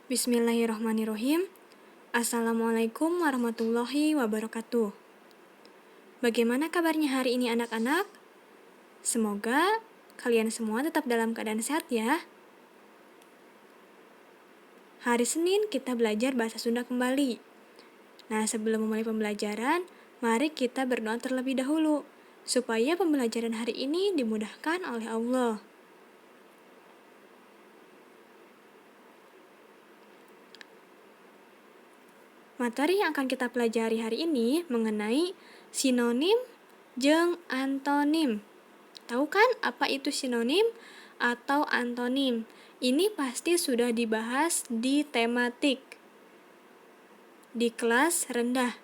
Bismillahirrahmanirrahim. Assalamualaikum warahmatullahi wabarakatuh. Bagaimana kabarnya hari ini anak-anak? Semoga kalian semua tetap dalam keadaan sehat ya. Hari Senin kita belajar bahasa Sunda kembali. Nah, sebelum memulai pembelajaran, mari kita berdoa terlebih dahulu, supaya pembelajaran hari ini dimudahkan oleh Allah. Materi yang akan kita pelajari hari ini mengenai sinonim jeung antonim. Tahu kan apa itu sinonim atau antonim? Ini pasti sudah dibahas di tematik di kelas rendah,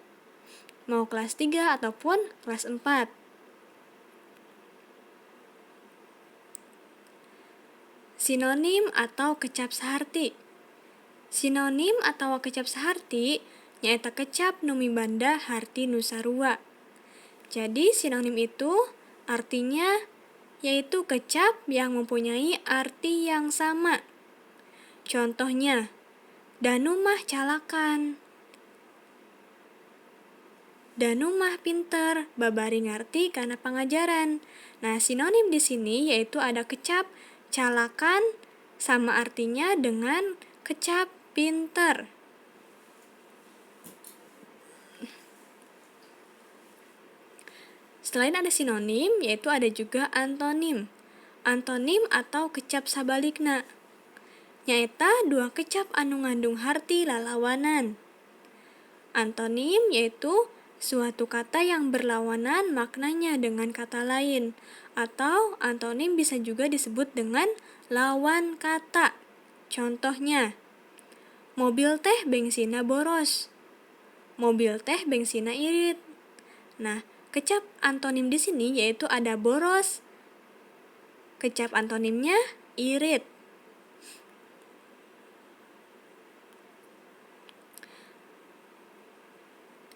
mau kelas 3 ataupun kelas 4. Sinonim atau kecap saharti. Sinonim atau kecap saharti nyaeta kecap nu mibanda harti nu sarua. Jadi sinonim itu artinya yaitu kecap yang mempunyai arti yang sama. Contohnya, Danu mah calakan, Danu mah pinter, babari ngarti kana pangajaran. Nah, sinonim di sini yaitu ada kecap calakan sama artinya dengan kecap pinter. Selain ada sinonim, yaitu ada juga antonim. Antonim atau kecap sabalikna. Nyaeta dua kecap anu ngandung harti lalawanan. Antonim yaitu suatu kata yang berlawanan maknanya dengan kata lain. Atau antonim bisa juga disebut dengan lawan kata. Contohnya, mobil teh bengsina boros. Mobil teh bengsina irit. Nah, kecap antonim di sini yaitu ada boros. Kecap antonimnya irit.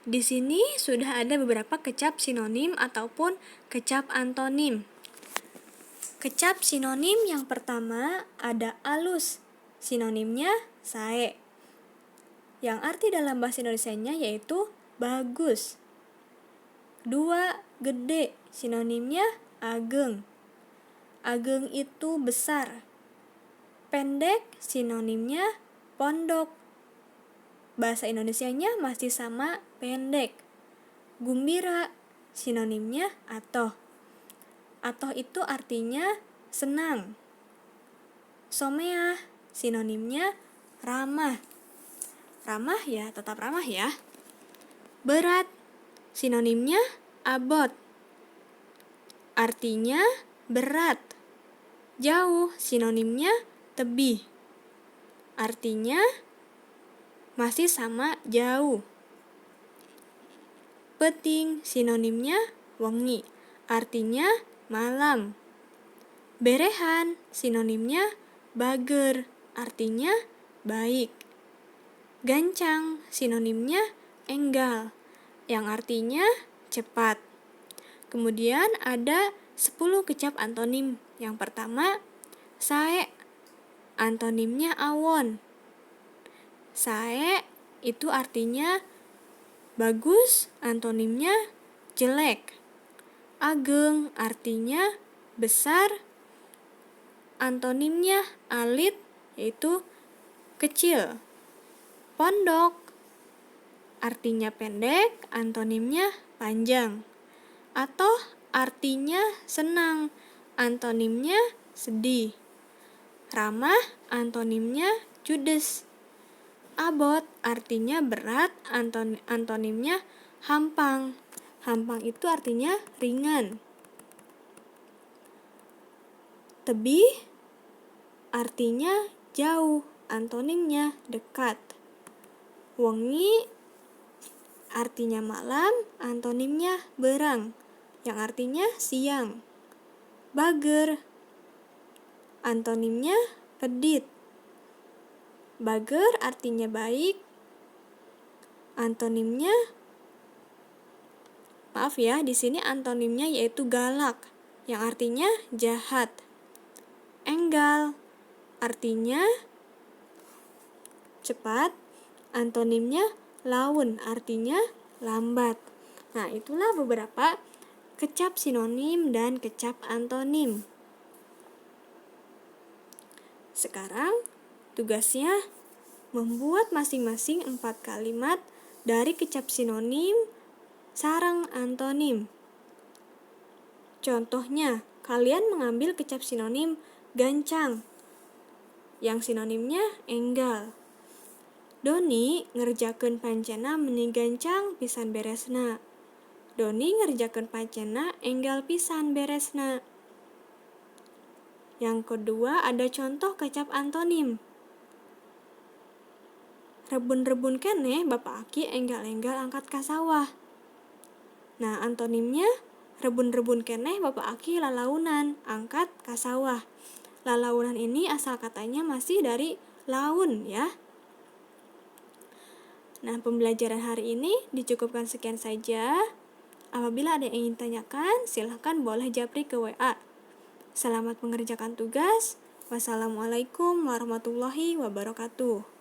Di sini sudah ada beberapa kecap sinonim ataupun kecap antonim. Kecap sinonim yang pertama ada alus. Sinonimnya sae. Yang arti dalam bahasa Indonesianya yaitu bagus. 2. Gede. Sinonimnya ageng. Ageng itu besar. Pendek. Sinonimnya pondok. Bahasa Indonesianya masih sama pendek. Gumbira. Sinonimnya atoh. Atoh itu artinya senang. Someah. Sinonimnya ramah. Ramah ya, tetap ramah ya. Berat. Sinonimnya abot. Artinya berat. Jauh. Sinonimnya tebih. Artinya masih sama jauh. Peting. Sinonimnya wengi. Artinya malam. Berehan. Sinonimnya bager. Artinya baik. Gancang. Sinonimnya enggal. Yang artinya cepat. Kemudian ada 10 kecap antonim. Yang pertama, sae. Antonimnya awon. Sae itu artinya bagus, antonimnya jelek. Ageng artinya besar, antonimnya alit yaitu kecil. Pondok artinya pendek, antonimnya panjang. Atau artinya senang, antonimnya sedih. Ramah, antonimnya judes. Abot artinya berat, antonimnya hampang. Hampang itu artinya ringan. Tebih artinya jauh, antonimnya dekat. Wengi artinya malam, antonimnya berang, yang artinya siang. Bager, antonimnya pedit. Bager artinya baik, antonimnya di sini antonimnya yaitu galak, yang artinya jahat. Enggal artinya cepat. Antonimnya laun, artinya lambat. Nah, itulah beberapa kecap sinonim dan kecap antonim. Sekarang tugasnya membuat masing-masing 4 kalimat dari kecap sinonim sarang antonim. Contohnya, kalian mengambil kecap sinonim gancang, yang sinonimnya enggal. Doni ngerjakeun pancena meuni gancang pisan beresna. Doni ngerjakeun pancena enggal pisan beresna. Yang kedua ada contoh kecap antonim. Rebun-rebun keneh Bapak Aki enggal-enggal angkat ka sawah. Nah, antonimnya rebun-rebun keneh Bapak Aki lalaunan angkat ka sawah. Lalaunan ini asal katanya masih dari laun ya. Nah, pembelajaran hari ini dicukupkan sekian saja. Apabila ada yang ingin tanyakan, silahkan boleh japri ke WA. Selamat mengerjakan tugas. Wassalamualaikum warahmatullahi wabarakatuh.